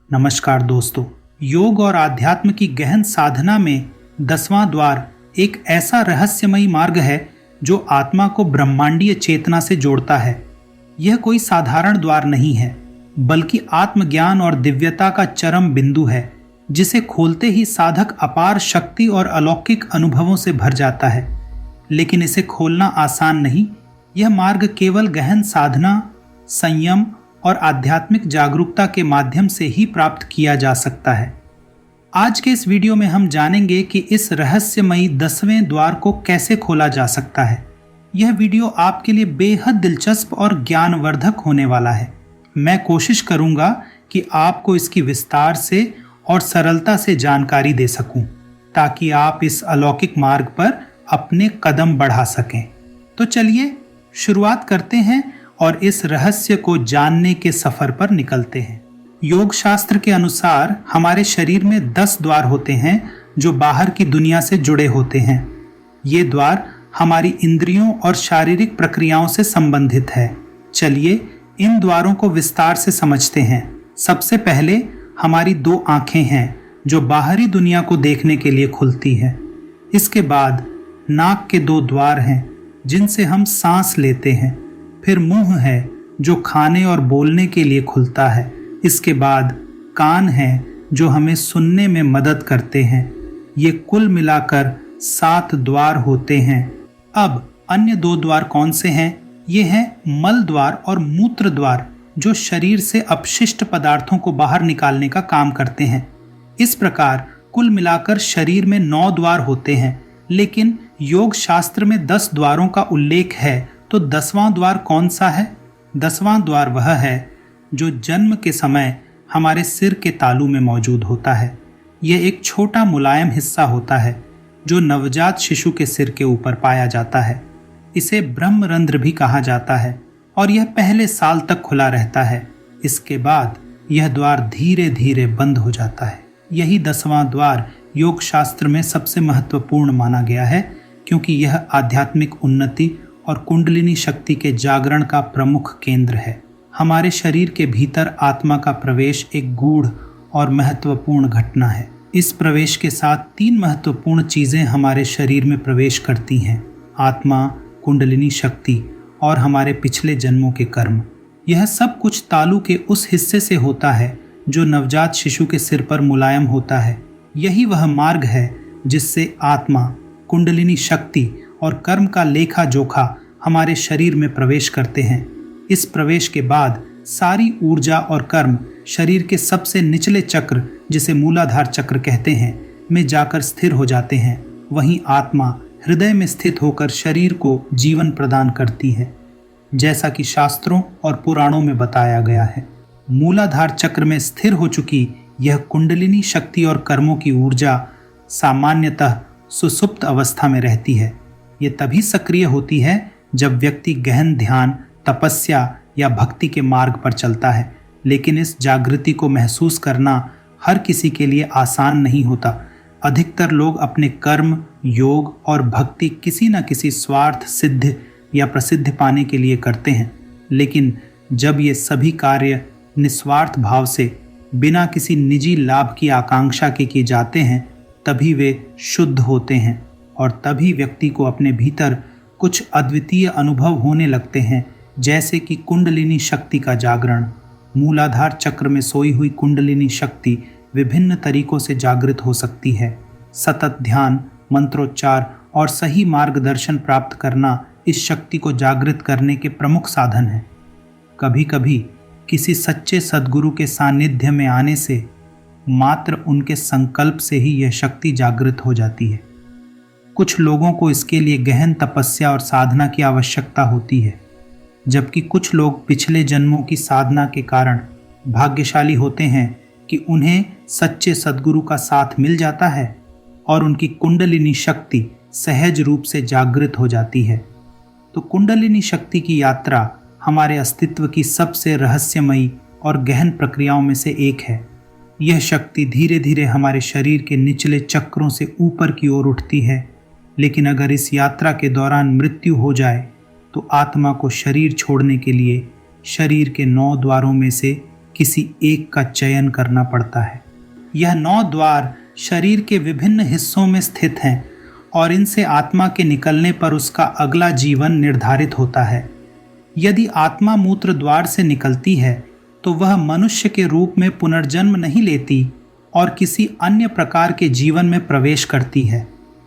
नमस्कार दोस्तों। योग और आध्यात्म की गहन साधना में 10वां द्वार एक ऐसा रहस्यमयी मार्ग है जो आत्मा को ब्रह्मांडीय चेतना से जोड़ता है। यह कोई साधारण द्वार नहीं है, बल्कि आत्मज्ञान और दिव्यता का चरम बिंदु है, जिसे खोलते ही साधक अपार शक्ति और अलौकिक अनुभवों से भर जाता है। लेकिन इसे खोलना आसान नहीं। यह मार्ग केवल गहन साधना, संयम और आध्यात्मिक जागरूकता के माध्यम से ही प्राप्त किया जा सकता है। आज के इस वीडियो में हम जानेंगे कि इस रहस्यमयी 10वें द्वार को कैसे खोला जा सकता है। यह वीडियो आपके लिए बेहद दिलचस्प और ज्ञानवर्धक होने वाला है। मैं कोशिश करूंगा कि आपको इसकी विस्तार से और सरलता से जानकारी दे सकूं, ताकि आप इस अलौकिक मार्ग पर अपने कदम बढ़ा सकें। तो चलिए शुरुआत करते हैं और इस रहस्य को जानने के सफर पर निकलते हैं। योग शास्त्र के अनुसार हमारे शरीर में 10 द्वार होते हैं जो बाहर की दुनिया से जुड़े होते हैं। ये द्वार हमारी इंद्रियों और शारीरिक प्रक्रियाओं से संबंधित है। चलिए इन द्वारों को विस्तार से समझते हैं। सबसे पहले हमारी 2 आंखें हैं जो बाहरी दुनिया को देखने के लिए खुलती हैं। इसके बाद नाक के 2 द्वार हैं जिनसे हम सांस लेते हैं। फिर मुंह है जो खाने और बोलने के लिए खुलता है। इसके बाद कान है जो हमें सुनने में मदद करते हैं। ये कुल मिलाकर 7 द्वार होते हैं। अब अन्य 2 द्वार कौन से हैं? ये हैं मल द्वार और मूत्र द्वार, जो शरीर से अपशिष्ट पदार्थों को बाहर निकालने का काम करते हैं। इस प्रकार कुल मिलाकर शरीर में 9 द्वार होते हैं, लेकिन योग शास्त्र में 10 द्वारों का उल्लेख है। तो 10वां द्वार कौन सा है? 10वां द्वार वह है जो जन्म के समय हमारे सिर के तालू में मौजूद होता है। यह एक छोटा मुलायम हिस्सा होता है जो नवजात शिशु के सिर के ऊपर पाया जाता है। इसे ब्रह्मरंध्र भी कहा जाता है और यह पहले साल तक खुला रहता है। इसके बाद यह द्वार धीरे धीरे बंद हो जाता है। यही 10वां द्वार योग शास्त्र में सबसे महत्वपूर्ण माना गया है, क्योंकि यह आध्यात्मिक उन्नति और कुंडलिनी शक्ति के जागरण का प्रमुख केंद्र है। हमारे शरीर के भीतर आत्मा का प्रवेश एक गूढ़ और महत्वपूर्ण घटना है। इस प्रवेश के साथ 3 महत्वपूर्ण चीजें हमारे शरीर में प्रवेश करती हैं: आत्मा, कुंडलिनी शक्ति और हमारे पिछले जन्मों के कर्म। यह सब कुछ तालू के उस हिस्से से होता है जो नवजात शिशु के सिर पर मुलायम होता है। यही वह मार्ग है जिससे आत्मा, कुंडलिनी शक्ति और कर्म का लेखा जोखा हमारे शरीर में प्रवेश करते हैं। इस प्रवेश के बाद सारी ऊर्जा और कर्म शरीर के सबसे निचले चक्र, जिसे मूलाधार चक्र कहते हैं, में जाकर स्थिर हो जाते हैं। वहीं आत्मा हृदय में स्थित होकर शरीर को जीवन प्रदान करती है, जैसा कि शास्त्रों और पुराणों में बताया गया है। मूलाधार चक्र में स्थिर हो चुकी यह कुंडलिनी शक्ति और कर्मों की ऊर्जा सामान्यतः सुसुप्त अवस्था में रहती है। ये तभी सक्रिय होती है जब व्यक्ति गहन ध्यान, तपस्या या भक्ति के मार्ग पर चलता है। लेकिन इस जागृति को महसूस करना हर किसी के लिए आसान नहीं होता। अधिकतर लोग अपने कर्म, योग और भक्ति किसी न किसी स्वार्थ, सिद्ध या प्रसिद्ध पाने के लिए करते हैं। लेकिन जब ये सभी कार्य निस्वार्थ भाव से, बिना किसी निजी लाभ की आकांक्षा के किए जाते हैं, तभी वे शुद्ध होते हैं और तभी व्यक्ति को अपने भीतर कुछ अद्वितीय अनुभव होने लगते हैं, जैसे कि कुंडलिनी शक्ति का जागरण। मूलाधार चक्र में सोई हुई कुंडलिनी शक्ति विभिन्न तरीकों से जागृत हो सकती है। सतत ध्यान, मंत्रोच्चार और सही मार्गदर्शन प्राप्त करना इस शक्ति को जागृत करने के प्रमुख साधन हैं। कभी कभी किसी सच्चे सद्गुरु के सानिध्य में आने से, मात्र उनके संकल्प से ही यह शक्ति जागृत हो जाती है। कुछ लोगों को इसके लिए गहन तपस्या और साधना की आवश्यकता होती है, जबकि कुछ लोग पिछले जन्मों की साधना के कारण भाग्यशाली होते हैं कि उन्हें सच्चे सद्गुरु का साथ मिल जाता है और उनकी कुंडलिनी शक्ति सहज रूप से जागृत हो जाती है। तो कुंडलिनी शक्ति की यात्रा हमारे अस्तित्व की सबसे रहस्यमयी और गहन प्रक्रियाओं में से एक है। यह शक्ति धीरे धीरे हमारे शरीर के निचले चक्रों से ऊपर की ओर उठती है। लेकिन अगर इस यात्रा के दौरान मृत्यु हो जाए तो आत्मा को शरीर छोड़ने के लिए शरीर के 9 द्वारों में से किसी एक का चयन करना पड़ता है। यह 9 द्वार शरीर के विभिन्न हिस्सों में स्थित हैं और इनसे आत्मा के निकलने पर उसका अगला जीवन निर्धारित होता है। यदि आत्मा मूत्र द्वार से निकलती है तो वह मनुष्य के रूप में पुनर्जन्म नहीं लेती और किसी अन्य प्रकार के जीवन में प्रवेश करती है।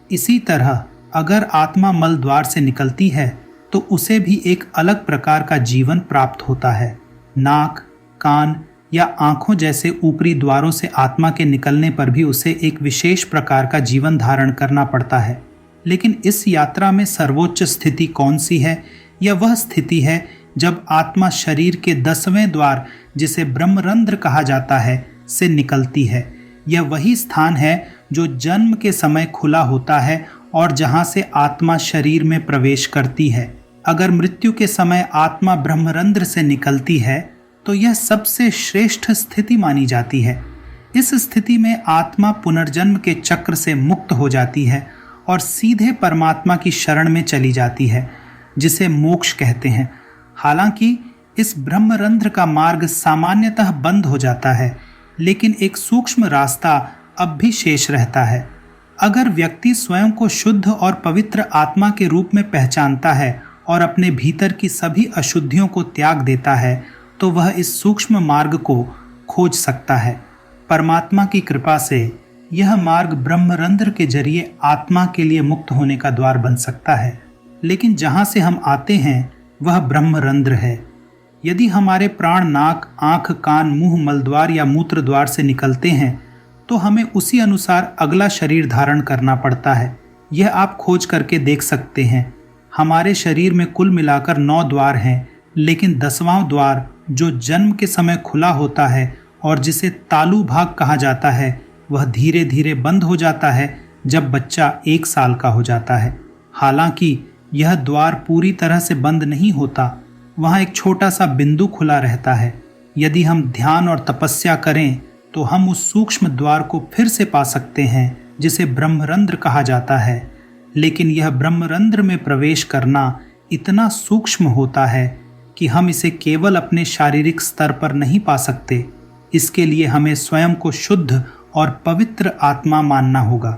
इसी तरह अगर आत्मा मल द्वार से निकलती है तो उसे भी एक अलग प्रकार का जीवन प्राप्त होता है। नाक, कान या आंखों जैसे ऊपरी द्वारों से आत्मा के निकलने पर भी उसे एक विशेष प्रकार का जीवन धारण करना पड़ता है। लेकिन इस यात्रा में सर्वोच्च स्थिति कौन सी है? यह वह स्थिति है जब आत्मा शरीर के 10वें द्वार, जिसे ब्रह्मरंध्र कहा जाता है, से निकलती है। यह वही स्थान है जो जन्म के समय खुला होता है और जहां से आत्मा शरीर में प्रवेश करती है। अगर मृत्यु के समय आत्मा ब्रह्मरंध्र से निकलती है तो यह सबसे श्रेष्ठ स्थिति मानी जाती है। इस स्थिति में आत्मा पुनर्जन्म के चक्र से मुक्त हो जाती है और सीधे परमात्मा की शरण में चली जाती है, जिसे मोक्ष कहते हैं। हालांकि इस ब्रह्मरंध्र का मार्ग सामान्यतः बंद हो जाता है, लेकिन एक सूक्ष्म रास्ता अब भी शेष रहता है। अगर व्यक्ति स्वयं को शुद्ध और पवित्र आत्मा के रूप में पहचानता है और अपने भीतर की सभी अशुद्धियों को त्याग देता है तो वह इस सूक्ष्म मार्ग को खोज सकता है। परमात्मा की कृपा से यह मार्ग ब्रह्मरंध्र के जरिए आत्मा के लिए मुक्त होने का द्वार बन सकता है। लेकिन जहाँ से हम आते हैं वह ब्रह्मरंध्र है। यदि हमारे प्राण नाक, आँख, कान, मुंह, मलद्वार या मूत्र द्वार से निकलते हैं तो हमें उसी अनुसार अगला शरीर धारण करना पड़ता है। यह आप खोज करके देख सकते हैं। हमारे शरीर में कुल मिलाकर 9 द्वार हैं, लेकिन 10वां द्वार जो जन्म के समय खुला होता है और जिसे तालु भाग कहा जाता है, वह धीरे धीरे बंद हो जाता है जब बच्चा 1 साल का हो जाता है। हालांकि यह द्वार पूरी तरह से बंद नहीं होता, वहाँ एक छोटा सा बिंदु खुला रहता है। यदि हम ध्यान और तपस्या करें तो हम उस सूक्ष्म द्वार को फिर से पा सकते हैं जिसे ब्रह्मरंध्र कहा जाता है। लेकिन यह ब्रह्मरंध्र में प्रवेश करना इतना सूक्ष्म होता है कि हम इसे केवल अपने शारीरिक स्तर पर नहीं पा सकते। इसके लिए हमें स्वयं को शुद्ध और पवित्र आत्मा मानना होगा।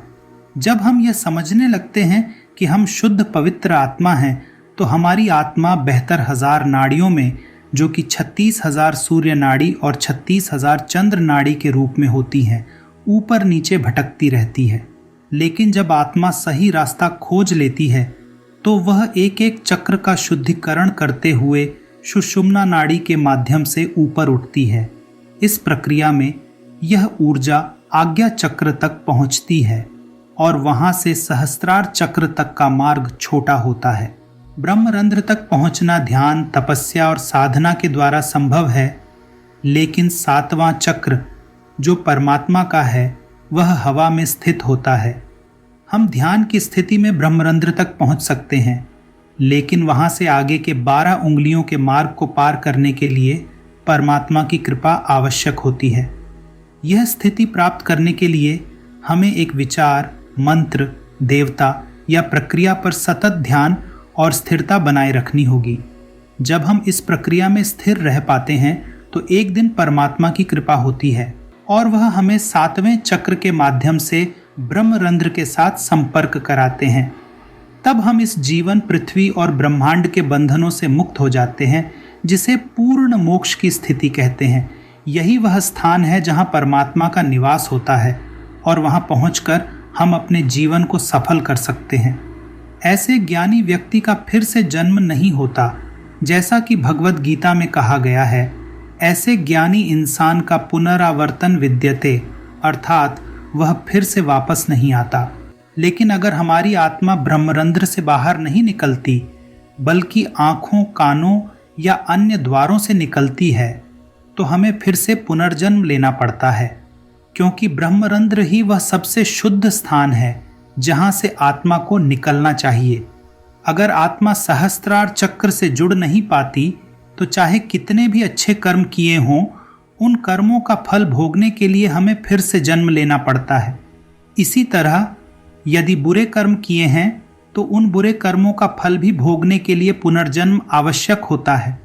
जब हम यह समझने लगते हैं कि हम शुद्ध पवित्र आत्मा हैं तो हमारी आत्मा 72,000 नाड़ियों में, जो कि 36,000 सूर्य नाड़ी और 36,000 चंद्र नाड़ी के रूप में होती हैं, ऊपर नीचे भटकती रहती है। लेकिन जब आत्मा सही रास्ता खोज लेती है तो वह एक एक चक्र का शुद्धिकरण करते हुए सुषुम्ना नाड़ी के माध्यम से ऊपर उठती है। इस प्रक्रिया में यह ऊर्जा आज्ञा चक्र तक पहुंचती है और वहां से सहस्त्रार चक्र तक का मार्ग छोटा होता है। ब्रह्मरंध्र तक पहुंचना ध्यान, तपस्या और साधना के द्वारा संभव है, लेकिन 7वां चक्र जो परमात्मा का है वह हवा में स्थित होता है। हम ध्यान की स्थिति में ब्रह्मरंध्र तक पहुंच सकते हैं, लेकिन वहां से आगे के 12 उंगलियों के मार्ग को पार करने के लिए परमात्मा की कृपा आवश्यक होती है। यह स्थिति प्राप्त करने के लिए हमें एक विचार, मंत्र, देवता या प्रक्रिया पर सतत ध्यान और स्थिरता बनाए रखनी होगी। जब हम इस प्रक्रिया में स्थिर रह पाते हैं तो एक दिन परमात्मा की कृपा होती है और वह हमें 7वें चक्र के माध्यम से ब्रह्मरंध्र के साथ संपर्क कराते हैं। तब हम इस जीवन, पृथ्वी और ब्रह्मांड के बंधनों से मुक्त हो जाते हैं, जिसे पूर्ण मोक्ष की स्थिति कहते हैं। यही वह स्थान है जहां परमात्मा का निवास होता है और वहां पहुंचकर हम अपने जीवन को सफल कर सकते हैं। ऐसे ज्ञानी व्यक्ति का फिर से जन्म नहीं होता। जैसा कि भगवत गीता में कहा गया है, ऐसे ज्ञानी इंसान का पुनरावर्तन विद्यते, अर्थात वह फिर से वापस नहीं आता। लेकिन अगर हमारी आत्मा ब्रह्मरंध्र से बाहर नहीं निकलती, बल्कि आँखों, कानों या अन्य द्वारों से निकलती है, तो हमें फिर से पुनर्जन्म लेना पड़ता है, क्योंकि ब्रह्मरंध्र ही वह सबसे शुद्ध स्थान है जहाँ से आत्मा को निकलना चाहिए। अगर आत्मा सहस्त्रार चक्र से जुड़ नहीं पाती तो चाहे कितने भी अच्छे कर्म किए हों, उन कर्मों का फल भोगने के लिए हमें फिर से जन्म लेना पड़ता है। इसी तरह यदि बुरे कर्म किए हैं तो उन बुरे कर्मों का फल भी भोगने के लिए पुनर्जन्म आवश्यक होता है।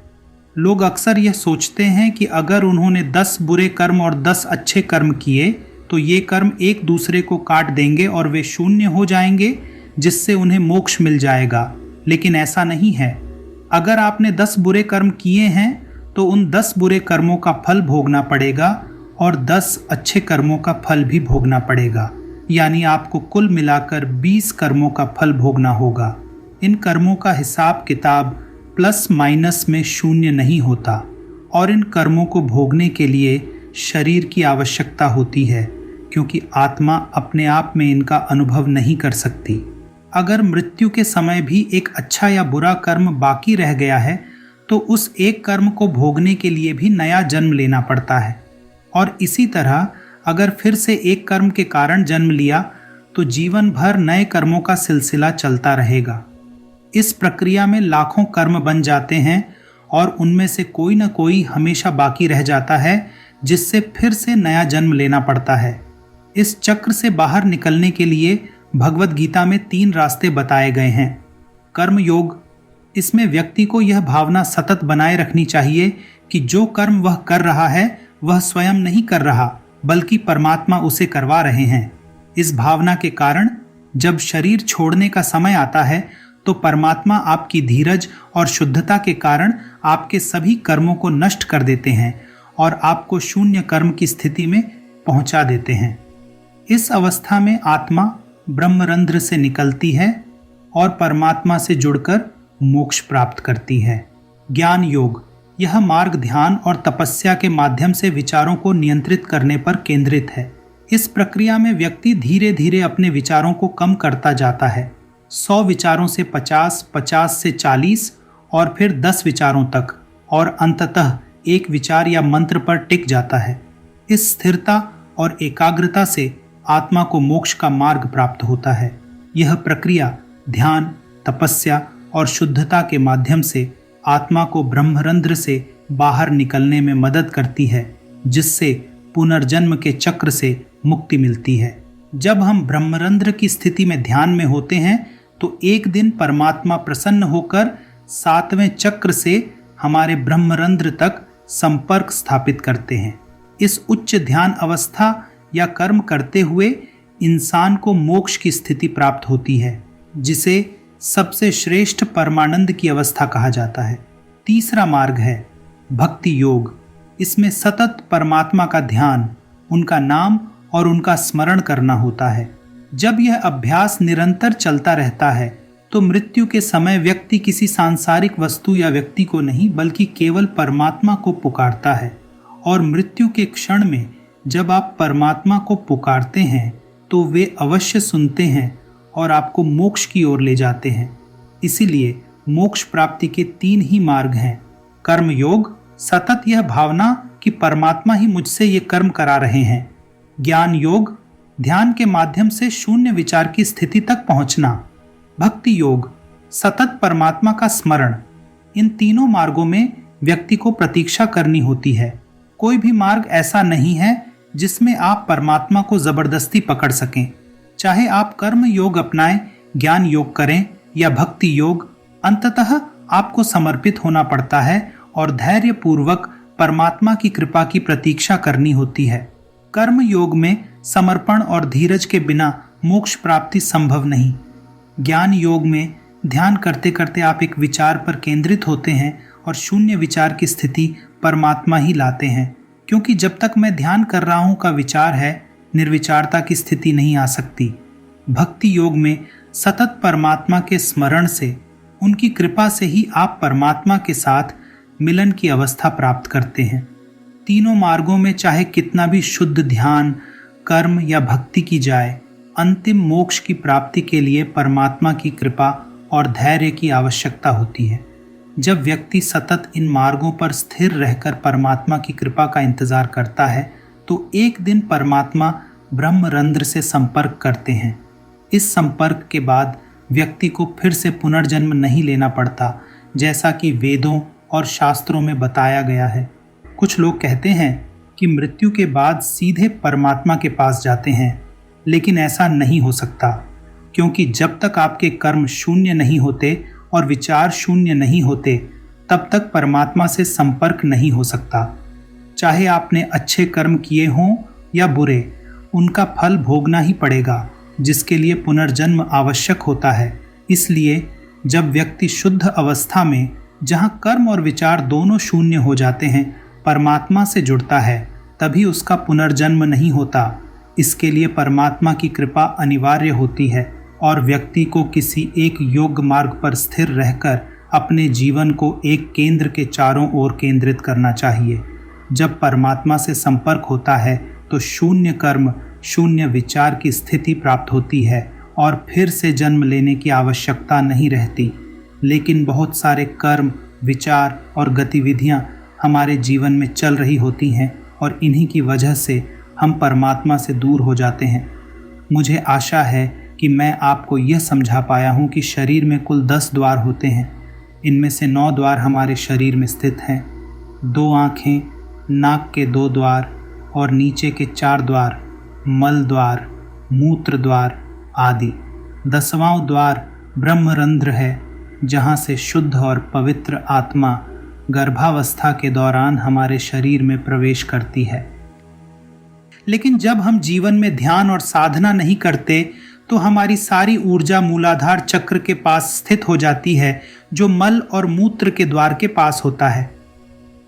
लोग अक्सर यह सोचते हैं कि अगर उन्होंने 10 बुरे कर्म और 10 अच्छे कर्म किए तो ये कर्म एक दूसरे को काट देंगे और वे शून्य हो जाएंगे, जिससे उन्हें मोक्ष मिल जाएगा। लेकिन ऐसा नहीं है। अगर आपने 10 बुरे कर्म किए हैं तो उन 10 बुरे कर्मों का फल भोगना पड़ेगा और 10 अच्छे कर्मों का फल भी भोगना पड़ेगा। यानी आपको कुल मिलाकर 20 कर्मों का फल भोगना होगा। इन कर्मों का हिसाब किताब प्लस माइनस में शून्य नहीं होता और इन कर्मों को भोगने के लिए शरीर की आवश्यकता होती है, क्योंकि आत्मा अपने आप में इनका अनुभव नहीं कर सकती। अगर मृत्यु के समय भी एक अच्छा या बुरा कर्म बाकी रह गया है तो उस एक कर्म को भोगने के लिए भी नया जन्म लेना पड़ता है। और इसी तरह अगर फिर से एक कर्म के कारण जन्म लिया तो जीवन भर नए कर्मों का सिलसिला चलता रहेगा। इस प्रक्रिया में लाखों कर्म बन जाते हैं और उनमें से कोई न कोई हमेशा बाकी रह जाता है, जिससे फिर से नया जन्म लेना पड़ता है। इस चक्र से बाहर निकलने के लिए भगवद गीता में 3 रास्ते बताए गए हैं। कर्म योग, इसमें व्यक्ति को यह भावना सतत बनाए रखनी चाहिए कि जो कर्म वह कर रहा है वह स्वयं नहीं कर रहा, बल्कि परमात्मा उसे करवा रहे हैं। इस भावना के कारण जब शरीर छोड़ने का समय आता है तो परमात्मा आपकी धीरज और शुद्धता के कारण आपके सभी कर्मों को नष्ट कर देते हैं और आपको शून्य कर्म की स्थिति में पहुंचा देते हैं। इस अवस्था में आत्मा ब्रह्मरंध्र से निकलती है और परमात्मा से जुड़कर मोक्ष प्राप्त करती है। ज्ञान योग, यह मार्ग ध्यान और तपस्या के माध्यम से विचारों को नियंत्रित करने पर केंद्रित है। इस प्रक्रिया में व्यक्ति धीरे धीरे अपने विचारों को कम करता जाता है। 100 विचारों से 50, 50 से 40 और फिर 10 विचारों तक, और अंततः एक विचार या मंत्र पर टिक जाता है। इस स्थिरता और एकाग्रता से आत्मा को मोक्ष का मार्ग प्राप्त होता है। यह प्रक्रिया ध्यान, तपस्या और शुद्धता के माध्यम से आत्मा को ब्रह्मरंध्र से बाहर निकलने में मदद करती है, जिससे पुनर्जन्म के चक्र से मुक्ति मिलती है। जब हम ब्रह्मरंध्र की स्थिति में ध्यान में होते हैं तो एक दिन परमात्मा प्रसन्न होकर 7वें चक्र से हमारे ब्रह्मरंध्र तक संपर्क स्थापित करते हैं। इस उच्च ध्यान अवस्था या कर्म करते हुए इंसान को मोक्ष की स्थिति प्राप्त होती है, जिसे सबसे श्रेष्ठ परमानंद की अवस्था कहा जाता है। तीसरा मार्ग है भक्ति योग। इसमें सतत परमात्मा का ध्यान, उनका नाम और उनका स्मरण करना होता है। जब यह अभ्यास निरंतर चलता रहता है तो मृत्यु के समय व्यक्ति किसी सांसारिक वस्तु या व्यक्ति को नहीं, बल्कि केवल परमात्मा को पुकारता है। और मृत्यु के क्षण में जब आप परमात्मा को पुकारते हैं तो वे अवश्य सुनते हैं और आपको मोक्ष की ओर ले जाते हैं। इसीलिए मोक्ष प्राप्ति के 3 ही मार्ग हैं। कर्म योग, सतत यह भावना कि परमात्मा ही मुझसे ये कर्म करा रहे हैं। ज्ञान योग, ध्यान के माध्यम से शून्य विचार की स्थिति तक पहुंचना। भक्ति योग, सतत परमात्मा का स्मरण। इन तीनों मार्गों में व्यक्ति को प्रतीक्षा करनी होती है। कोई भी मार्ग ऐसा नहीं है जिसमें आप परमात्मा को जबरदस्ती पकड़ सकें। चाहे आप कर्म योग अपनाएं, ज्ञान योग करें या भक्ति योग, अंततः आपको समर्पित होना पड़ता है और धैर्य पूर्वक परमात्मा की कृपा की प्रतीक्षा करनी होती है। कर्म योग में समर्पण और धीरज के बिना मोक्ष प्राप्ति संभव नहीं। ज्ञान योग में ध्यान करते करते आप एक विचार पर केंद्रित होते हैं और शून्य विचार की स्थिति परमात्मा ही लाते हैं, क्योंकि जब तक मैं ध्यान कर रहा हूं का विचार है, निर्विचारता की स्थिति नहीं आ सकती। भक्ति योग में सतत परमात्मा के स्मरण से, उनकी कृपा से ही आप परमात्मा के साथ मिलन की अवस्था प्राप्त करते हैं। तीनों मार्गों में चाहे कितना भी शुद्ध ध्यान, कर्म या भक्ति की जाए, अंतिम मोक्ष की प्राप्ति के लिए परमात्मा की कृपा और धैर्य की आवश्यकता होती है। जब व्यक्ति सतत इन मार्गों पर स्थिर रहकर परमात्मा की कृपा का इंतजार करता है तो एक दिन परमात्मा ब्रह्मरंध्र से संपर्क करते हैं। इस संपर्क के बाद व्यक्ति को फिर से पुनर्जन्म नहीं लेना पड़ता, जैसा कि वेदों और शास्त्रों में बताया गया है। कुछ लोग कहते हैं कि मृत्यु के बाद सीधे परमात्मा के पास जाते हैं, लेकिन ऐसा नहीं हो सकता, क्योंकि जब तक आपके कर्म शून्य नहीं होते और विचार शून्य नहीं होते, तब तक परमात्मा से संपर्क नहीं हो सकता। चाहे आपने अच्छे कर्म किए हों या बुरे, उनका फल भोगना ही पड़ेगा, जिसके लिए पुनर्जन्म आवश्यक होता है। इसलिए जब व्यक्ति शुद्ध अवस्था में, जहाँ कर्म और विचार दोनों शून्य हो जाते हैं, परमात्मा से जुड़ता है, तभी उसका पुनर्जन्म नहीं होता। इसके लिए परमात्मा की कृपा अनिवार्य होती है और व्यक्ति को किसी एक योग्य मार्ग पर स्थिर रहकर अपने जीवन को एक केंद्र के चारों ओर केंद्रित करना चाहिए। जब परमात्मा से संपर्क होता है तो शून्य कर्म, शून्य विचार की स्थिति प्राप्त होती है और फिर से जन्म लेने की आवश्यकता नहीं रहती। लेकिन बहुत सारे कर्म, विचार और गतिविधियां हमारे जीवन में चल रही होती हैं और इन्हीं की वजह से हम परमात्मा से दूर हो जाते हैं। मुझे आशा है कि मैं आपको यह समझा पाया हूँ कि शरीर में कुल 10 द्वार होते हैं। इनमें से 9 द्वार हमारे शरीर में स्थित हैं। 2 आँखें, नाक के 2 द्वार और नीचे के 4 द्वार, मल द्वार, मूत्र द्वार आदि। 10वां द्वार ब्रह्मरंध्र है, जहाँ से शुद्ध और पवित्र आत्मा गर्भावस्था के दौरान हमारे शरीर में प्रवेश करती है। लेकिन जब हम जीवन में ध्यान और साधना नहीं करते तो हमारी सारी ऊर्जा मूलाधार चक्र के पास स्थित हो जाती है, जो मल और मूत्र के द्वार के पास होता है।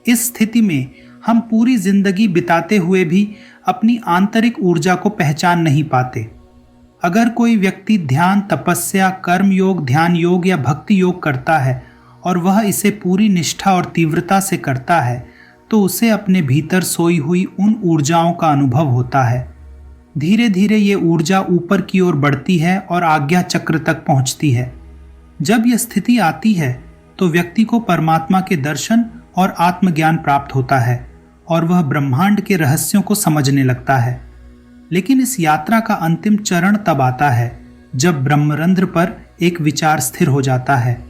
इस स्थिति में हम पूरी जिंदगी बिताते हुए भी अपनी आंतरिक ऊर्जा को पहचान नहीं पाते। अगर कोई व्यक्ति ध्यान, तपस्या, कर्म योग, ध्यान योग या भक्ति योग करता है और वह इसे पूरी निष्ठा और तीव्रता से करता है, तो उसे अपने भीतर सोई हुई उन ऊर्जाओं का अनुभव होता है। धीरे धीरे ये ऊर्जा ऊपर की ओर बढ़ती है और आज्ञा चक्र तक पहुंचती है। जब यह स्थिति आती है तो व्यक्ति को परमात्मा के दर्शन और आत्मज्ञान प्राप्त होता है और वह ब्रह्मांड के रहस्यों को समझने लगता है। लेकिन इस यात्रा का अंतिम चरण तब आता है जब ब्रह्मरंध्र पर एक विचार स्थिर हो जाता है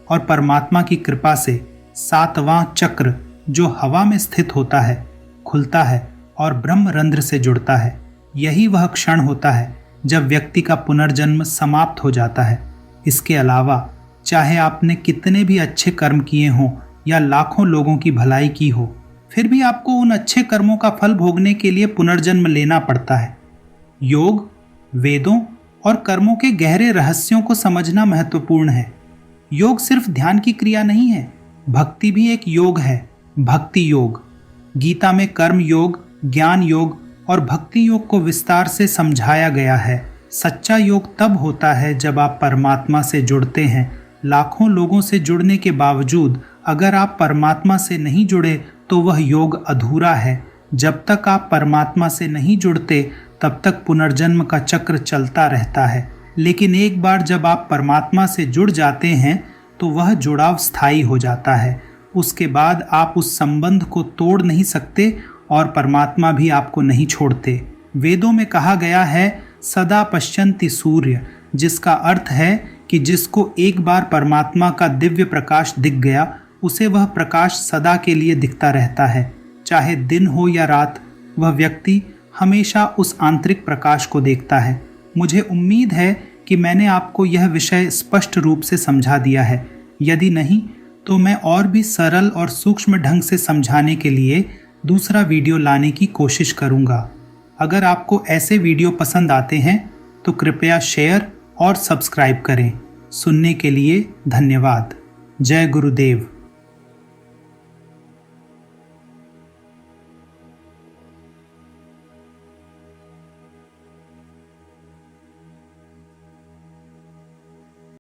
और परमात्मा की कृपा से 7वां चक्र, जो हवा में स्थित होता है, खुलता है और ब्रह्मरंध्र से जुड़ता है। यही वह क्षण होता है जब व्यक्ति का पुनर्जन्म समाप्त हो जाता है। इसके अलावा चाहे आपने कितने भी अच्छे कर्म किए हों या लाखों लोगों की भलाई की हो, फिर भी आपको उन अच्छे कर्मों का फल भोगने के लिए पुनर्जन्म लेना पड़ता है। योग, वेदों और कर्मों के गहरे रहस्यों को समझना महत्वपूर्ण है। योग सिर्फ ध्यान की क्रिया नहीं है, भक्ति भी एक योग है, भक्ति योग। गीता में कर्म योग, ज्ञान योग और भक्ति योग को विस्तार से समझाया गया है। सच्चा योग तब होता है जब आप परमात्मा से जुड़ते हैं। लाखों लोगों से जुड़ने के बावजूद अगर आप परमात्मा से नहीं जुड़े तो वह योग अधूरा है। जब तक आप परमात्मा से नहीं जुड़ते तब तक पुनर्जन्म का चक्र चलता रहता है। लेकिन एक बार जब आप परमात्मा से जुड़ जाते हैं तो वह जुड़ाव स्थायी हो जाता है। उसके बाद आप उस संबंध को तोड़ नहीं सकते और परमात्मा भी आपको नहीं छोड़ते। वेदों में कहा गया है सदा पश्यन्ति सूर्य, जिसका अर्थ है कि जिसको एक बार परमात्मा का दिव्य प्रकाश दिख गया उसे वह प्रकाश सदा के लिए दिखता रहता है। चाहे दिन हो या रात, वह व्यक्ति हमेशा उस आंतरिक प्रकाश को देखता है। मुझे उम्मीद है कि मैंने आपको यह विषय स्पष्ट रूप से समझा दिया है। यदि नहीं तो मैं और भी सरल और सूक्ष्म ढंग से समझाने के लिए दूसरा वीडियो लाने की कोशिश करूंगा। अगर आपको ऐसे वीडियो पसंद आते हैं तो कृपया शेयर और सब्सक्राइब करें। सुनने के लिए धन्यवाद। जय गुरुदेव।